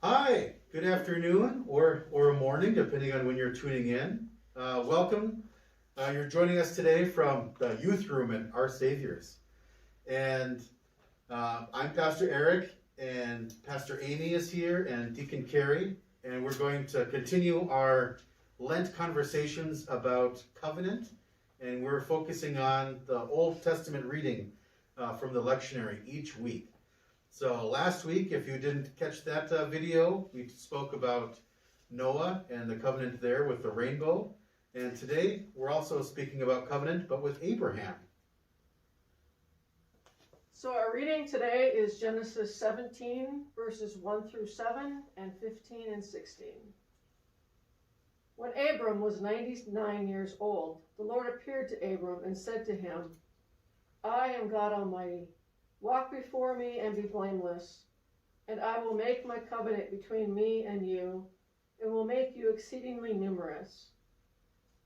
Hi, good afternoon or morning, depending on when you're tuning in. Welcome. You're joining us today from the youth room at Our Saviors. And I'm Pastor Erik, and Pastor Amy is here, and Deacon Kari. And we're going to continue our Lent conversations about covenant. And we're focusing on the Old Testament reading from the lectionary each week. So last week, if you didn't catch that video, we spoke about Noah and the covenant there with the rainbow. And today, we're also speaking about covenant, but with Abraham. So our reading today is Genesis 17, verses 1 through 7, and 15 and 16. When Abram was 99 years old, the Lord appeared to Abram and said to him, I am God Almighty. Walk before me and be blameless, and I will make my covenant between me and you, and will make you exceedingly numerous.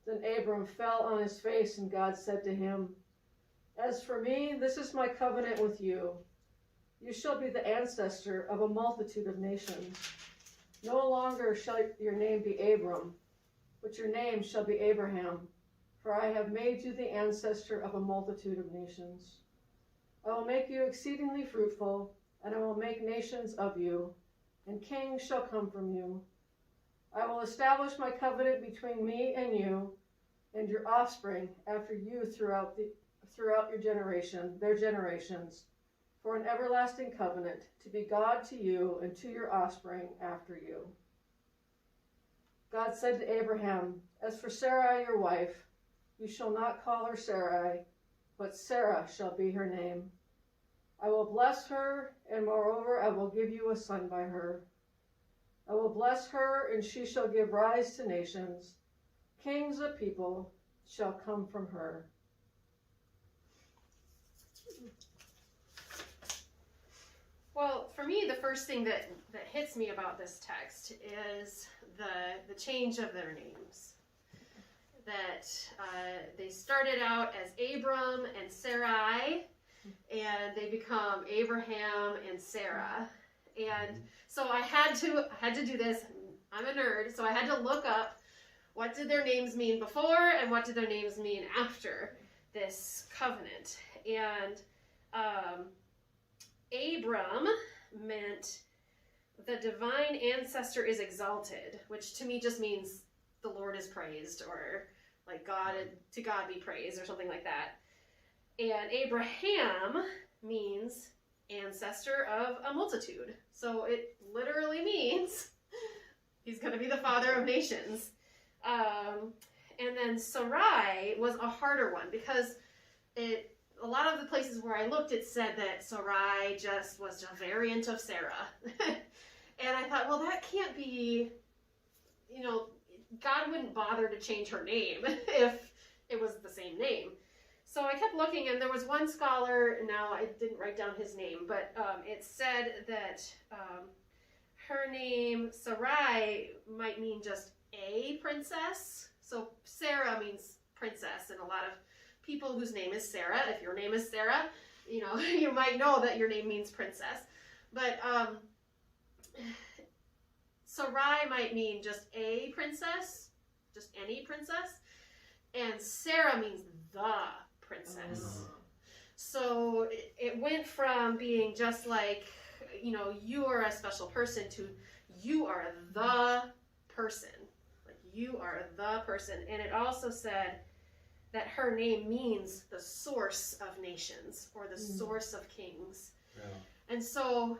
Then Abram fell on his face, and God said to him, As for me, this is my covenant with you. You shall be the ancestor of a multitude of nations. No longer shall your name be Abram, but your name shall be Abraham, for I have made you the ancestor of a multitude of nations. I will make you exceedingly fruitful, and I will make nations of you, and kings shall come from you. I will establish my covenant between me and you, and your offspring after you throughout your their generations, for an everlasting covenant, to be God to you and to your offspring after you. God said to Abraham, As for Sarai your wife, you shall not call her Sarai, but Sarah shall be her name. I will bless her, and moreover I will give you a son by her. I will bless her, and she shall give rise to nations. Kings of people shall come from her. Well, for me, the first thing that hits me about this text is the change of their names. That they started out as Abram and Sarai, and they become Abraham and Sarah. And so I had to do this. I'm a nerd, so I had to look up what did their names mean before and what did their names mean after this covenant. And Abram meant the divine ancestor is exalted, which to me just means the Lord is praised, or like to God be praised, or something like that. And Abraham means ancestor of a multitude. So it literally means he's going to be the father of nations. And then Sarai was a harder one because a lot of the places where I looked, it said that Sarai just was a variant of Sarah. And I thought, well, that can't be, God wouldn't bother to change her name if it was the same name. So I kept looking, and there was one scholar, now I didn't write down his name, but it said that her name, Sarai, might mean just a princess. So Sarah means princess, and a lot of people whose name is Sarah, if your name is Sarah, you might know that your name means princess. But Sarai might mean just a princess, just any princess, and Sarah means the princess. So it went from being just like, you are a special person to you are the person. Like, you are the person. And it also said that her name means the source of nations, or the source of kings. Yeah. And so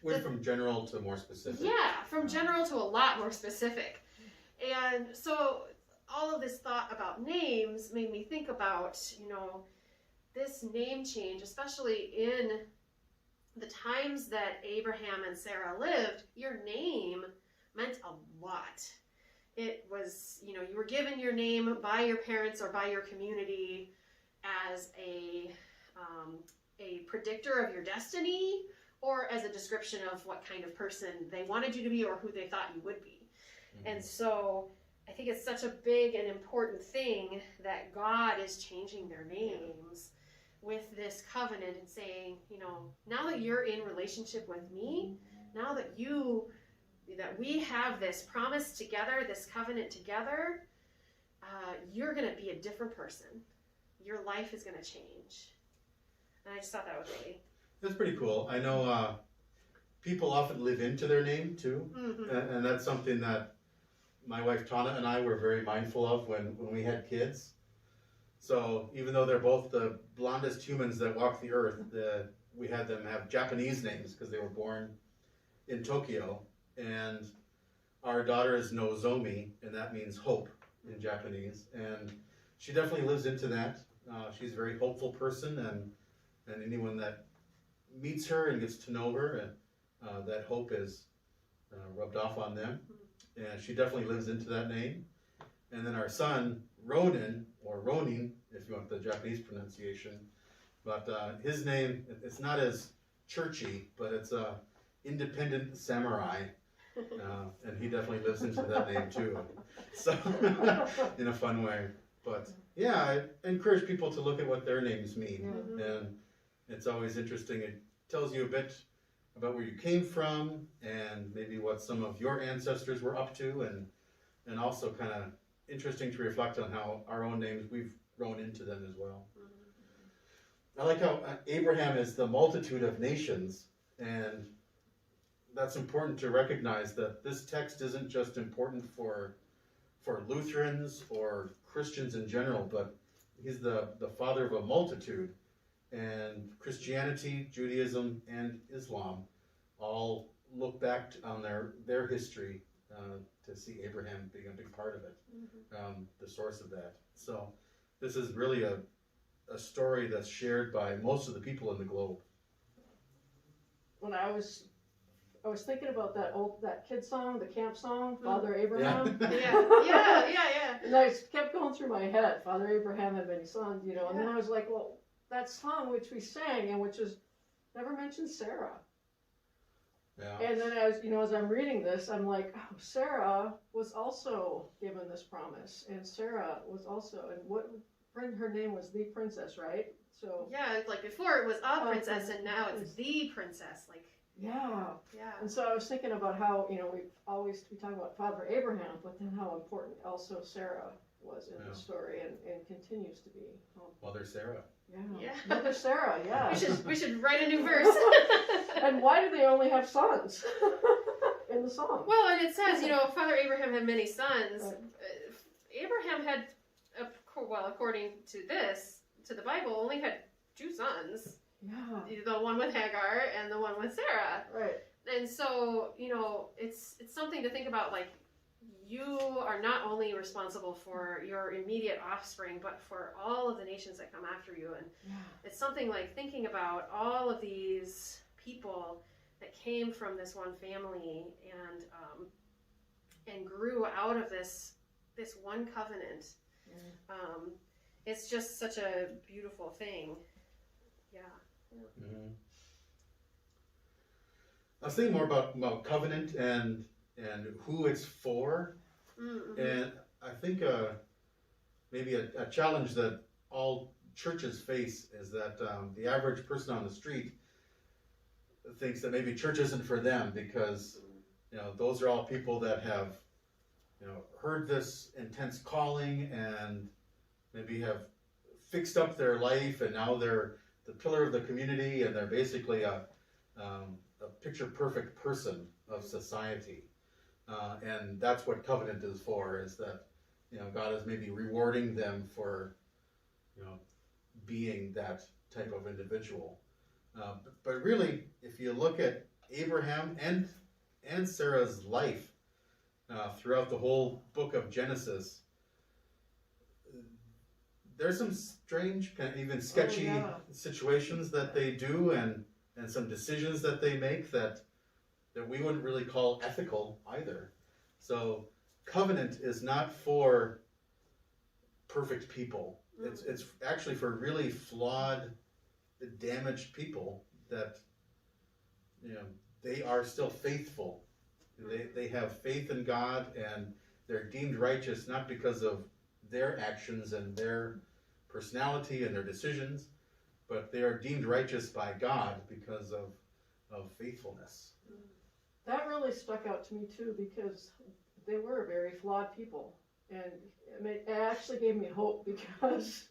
Went from general to more specific. Yeah, from general to a lot more specific. And so all of this thought about names made me think about, this name change, especially in the times that Abraham and Sarah lived. Your name meant a lot. It was, you were given your name by your parents or by your community as a predictor of your destiny, or as a description of what kind of person they wanted you to be or who they thought you would be. Mm-hmm. And so I think it's such a big and important thing that God is changing their names with this covenant and saying, now that you're in relationship with me, now that you that we have this promise together, this covenant together, you're going to be a different person. Your life is going to change. And I just thought that was really... That's pretty cool. I know people often live into their name too, and that's something that my wife Tana and I were very mindful of when we had kids. So even though they're both the blondest humans that walk the earth, we had them have Japanese names because they were born in Tokyo. And our daughter is Nozomi, and that means hope in Japanese. And she definitely lives into that. She's a very hopeful person, and anyone that meets her and gets to know her, and that hope is rubbed off on them. And she definitely lives into that name. And then our son, Ronin, or Ronin, if you want the Japanese pronunciation, but his name, it's not as churchy, but it's Independent Samurai. And he definitely lives into that name too. So, in a fun way. But yeah, I encourage people to look at what their names mean. And it's always interesting. It tells you a bit about where you came from and maybe what some of your ancestors were up to, and also kind of interesting to reflect on how our own names, we've grown into them as well. I like how Abraham is the multitude of nations, and that's important to recognize that this text isn't just important for Lutherans or Christians in general, but he's the father of a multitude. And Christianity, Judaism, and Islam all look back on their history to see Abraham being a big part of it, the source of that. So this is really a story that's shared by most of the people in the globe. When I was thinking about that kid song, the camp song, Father Abraham. Yeah. And I kept going through my head, Father Abraham had many sons, and then I was like, well, that song which we sang and which is never mentioned Sarah. Yeah. And then as I'm reading this, I'm like, oh, Sarah was also given this promise, and Sarah was also, and her name was the princess, right? So yeah, like before it was a princess, and now it's the princess, like. Yeah. Yeah. And so I was thinking about how, we talk about Father Abraham, but then how important also Sarah was in the story and continues to be. Mother Sarah. Yeah. Mother Sarah, yeah. We should write a new verse. And why do they only have sons in the song? Well, and it says, Father Abraham had many sons. Right. Abraham had, according to the Bible, only had 2 sons. Yeah. The one with Hagar and the one with Sarah. Right. And so, it's something to think about, like, you are not only responsible for your immediate offspring, but for all of the nations that come after you. And it's something like thinking about all of these people that came from this one family and grew out of this one covenant. It's just such a beautiful thing. Yeah. Mm-hmm. I was thinking more about covenant and who it's for. Mm-hmm. And I think maybe a challenge that all churches face is that the average person on the street thinks that maybe church isn't for them because those are all people that have heard this intense calling and maybe have fixed up their life, and now they're the pillar of the community, and they're basically a picture perfect person of society. And that's what covenant is for, is that God is maybe rewarding them for being that type of individual. But really, if you look at Abraham and Sarah's life throughout the whole book of Genesis, there's some strange, even sketchy situations that they do, and some decisions that they make that we wouldn't really call ethical either. So covenant is not for perfect people. It's actually for really flawed, damaged people that they are still faithful. They have faith in God, and they're deemed righteous not because of their actions and their personality and their decisions, but they are deemed righteous by God because of faithfulness. that really stuck out to me too, because they were very flawed people. And it actually gave me hope, because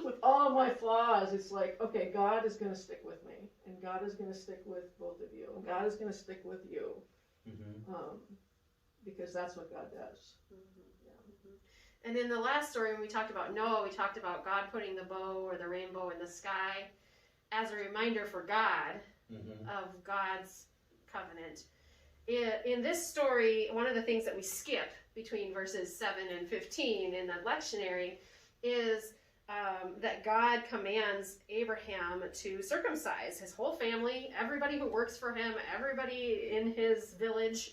with all of my flaws, it's like, okay, God is going to stick with me, and God is going to stick with both of you, and God is going to stick with you, because that's what God does. And in the last story, when we talked about Noah, we talked about God putting the bow or the rainbow in the sky as a reminder for God of God's covenant. In this story, one of the things that we skip between verses 7 and 15 in the lectionary is that God commands Abraham to circumcise his whole family, everybody who works for him, everybody in his village,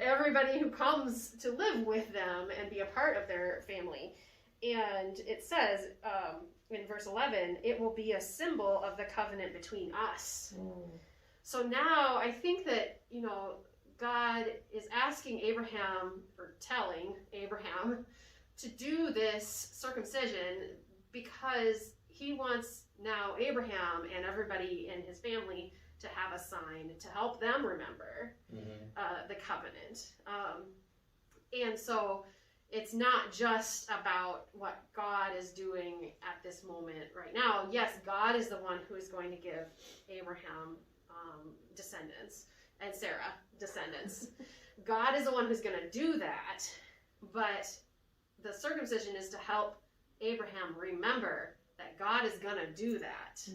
everybody who comes to live with them and be a part of their family. And it says in verse 11, it will be a symbol of the covenant between us. So now I think that, God is asking Abraham, or telling Abraham, to do this circumcision because he wants now Abraham and everybody in his family to have a sign to help them remember the covenant. And so it's not just about what God is doing at this moment right now. Yes, God is the one who is going to give Abraham descendants and Sarah descendants. God is the one who's going to do that, but the circumcision is to help Abraham remember that God is going to do that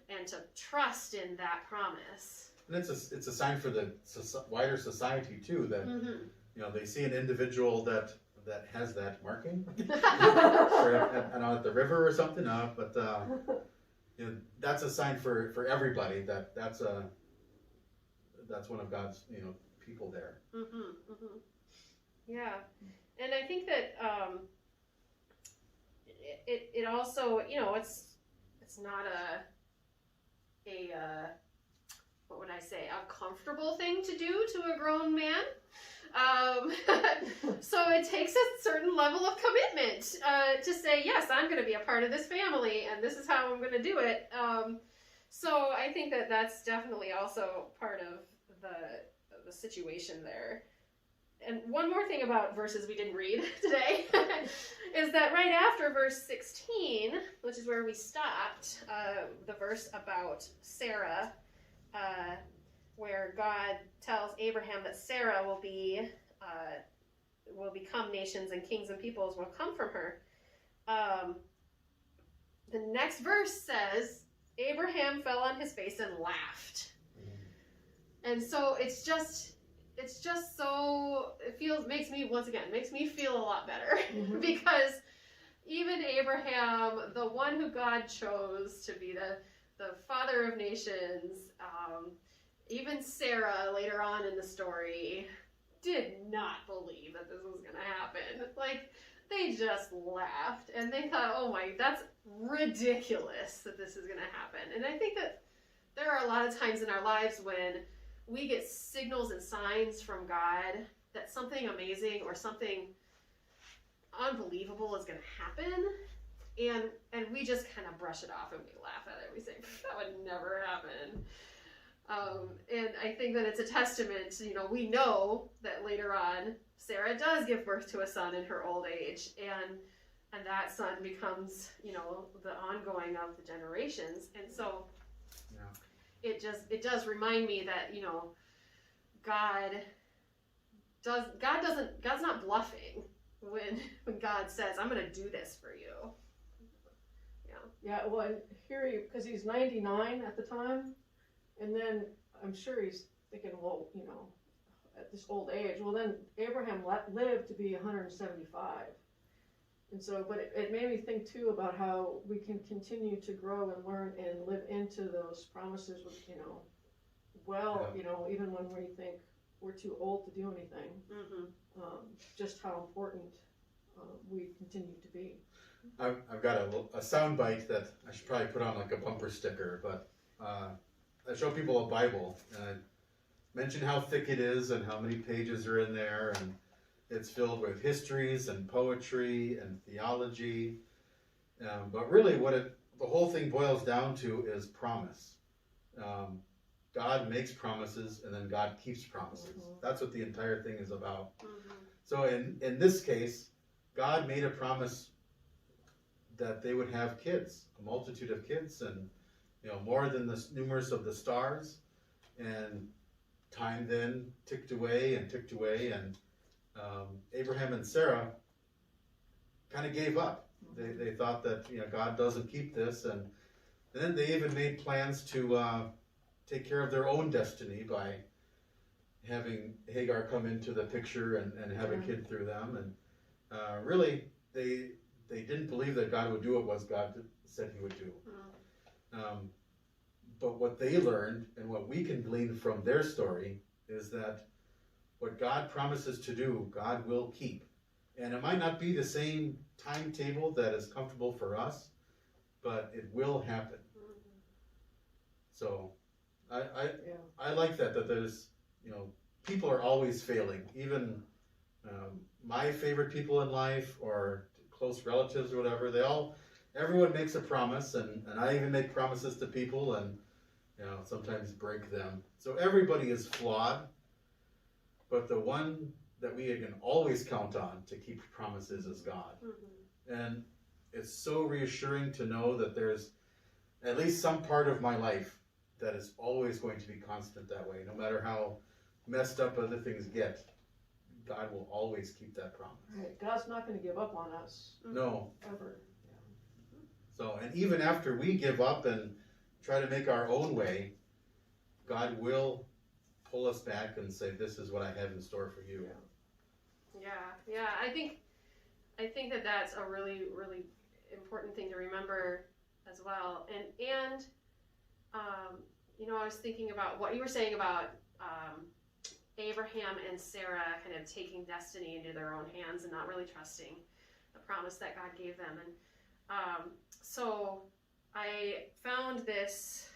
and to trust in that promise. And it's a sign for the wider society too, that they see an individual that has that marking, or at the river or something. But that's a sign for everybody that's one of God's people there. Yeah, and I think that it also it's not a what would I say, a comfortable thing to do to a grown man. So it takes a certain level of commitment to say, yes, I'm going to be a part of this family, and this is how I'm going to do it. So I think that that's definitely also part of the situation there. And one more thing about verses we didn't read today is that right after verse 16, which is where we stopped, the verse about Sarah, where God tells Abraham that Sarah will become nations, and kings and peoples will come from her. The next verse says, Abraham fell on his face and laughed. And so it's just so, makes me feel a lot better because even Abraham, the one who God chose to be the father of nations, even Sarah later on in the story did not believe that this was going to happen. Like, they just laughed and they thought, oh my, that's ridiculous that this is going to happen. And I think that there are a lot of times in our lives when we get signals and signs from God that something amazing or something unbelievable is going to happen, and we just kind of brush it off and we laugh at it. We say, that would never happen. And I think that it's a testament, we know that later on Sarah does give birth to a son in her old age, and that son becomes, the ongoing of the generations. And so it does remind me that, God's not bluffing when God says, I'm going to do this for you. Yeah, well, and here because he's 99 at the time, and then I'm sure he's thinking, well, at this old age, well, then Abraham lived to be 175. And so, but it made me think too about how we can continue to grow and learn and live into those promises with, even when we think we're too old to do anything, just how important we continue to be. I've got a sound bite that I should probably put on like a bumper sticker, but I show people a Bible and I mention how thick it is and how many pages are in there, and it's filled with histories and poetry and theology, but really the whole thing boils down to is promise. God makes promises and then God keeps promises. That's what the entire thing is about. So in this case, God made a promise that they would have kids, a multitude of kids, and more than the numerous of the stars. And time then ticked away, and Abraham and Sarah kind of gave up. They thought that God doesn't keep this, and then they even made plans to take care of their own destiny by having Hagar come into the picture and have a kid through them. And really, they didn't believe that God would do what God said he would do. But what they learned and what we can glean from their story is that what God promises to do, God will keep. And it might not be the same timetable that is comfortable for us, but it will happen. So I like that there's, people are always failing. Even my favorite people in life or close relatives or whatever, everyone makes a promise, and I even make promises to people and sometimes break them. So everybody is flawed, but the one that we can always count on to keep promises is God. And it's so reassuring to know that there's at least some part of my life that is always going to be constant that way. No matter how messed up other things get, God will always keep that promise. Right. God's not going to give up on us. No. Ever. So, and even after we give up and try to make our own way, God will pull us back and say, this is what I have in store for you. Yeah. I think that that's a really, really important thing to remember as well. And I was thinking about what you were saying about Abraham and Sarah kind of taking destiny into their own hands and not really trusting the promise that God gave them. And so I found this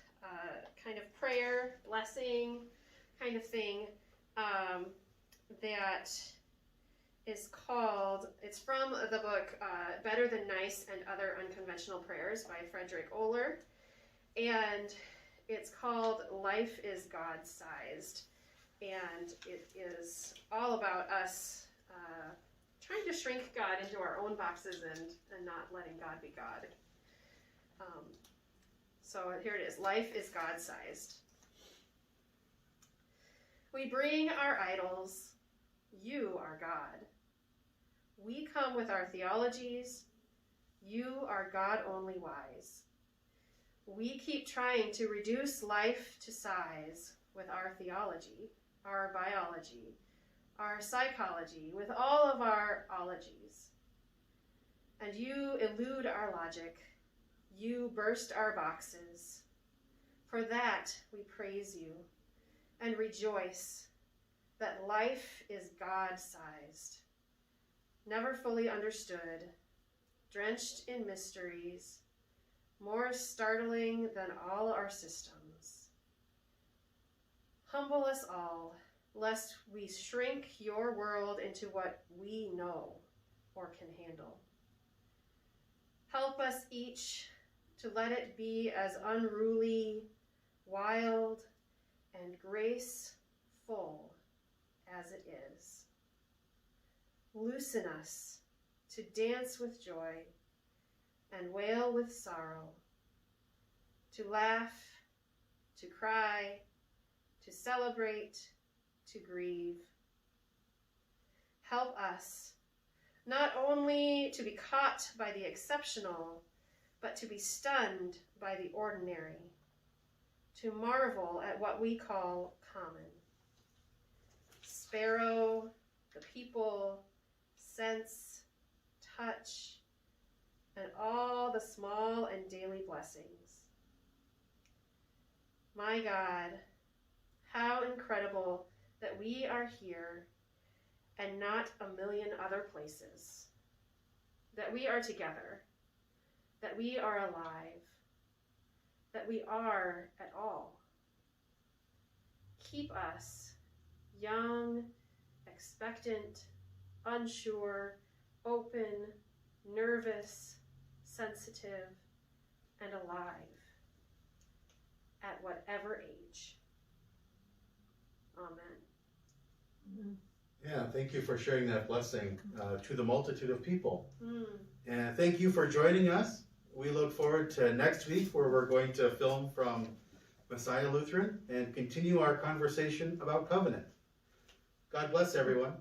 kind of prayer, blessing kind of thing that is called, it's from the book Better Than Nice and Other Unconventional Prayers by Frederick Oler. And it's called Life is God-Sized. And it is all about us trying to shrink God into our own boxes and not letting God be God. So here it is. Life is God-sized. We bring our idols. You are God. We come with our theologies. You are God only wise. We keep trying to reduce life to size with our theology, our biology, our psychology, with all of our ologies. And you elude our logic. You burst our boxes. For that we praise you and rejoice that life is God-sized, never fully understood, drenched in mysteries, more startling than all our systems. Humble us all, lest we shrink your world into what we know or can handle. Help us each to let it be as unruly, wild, and graceful as it is. Loosen us to dance with joy and wail with sorrow, to laugh, to cry, to celebrate, to grieve. Help us not only to be caught by the exceptional, but to be stunned by the ordinary, to marvel at what we call common. Sparrow, the people, sense, touch, and all the small and daily blessings. My God, how incredible that we are here and not a million other places, that we are together, that we are alive, that we are at all. Keep us young, expectant, unsure, open, nervous, sensitive, and alive at whatever age. Amen. Yeah, thank you for sharing that blessing to the multitude of people. Mm. And thank you for joining us. We look forward to next week where we're going to film from Messiah Lutheran and continue our conversation about covenant. God bless everyone.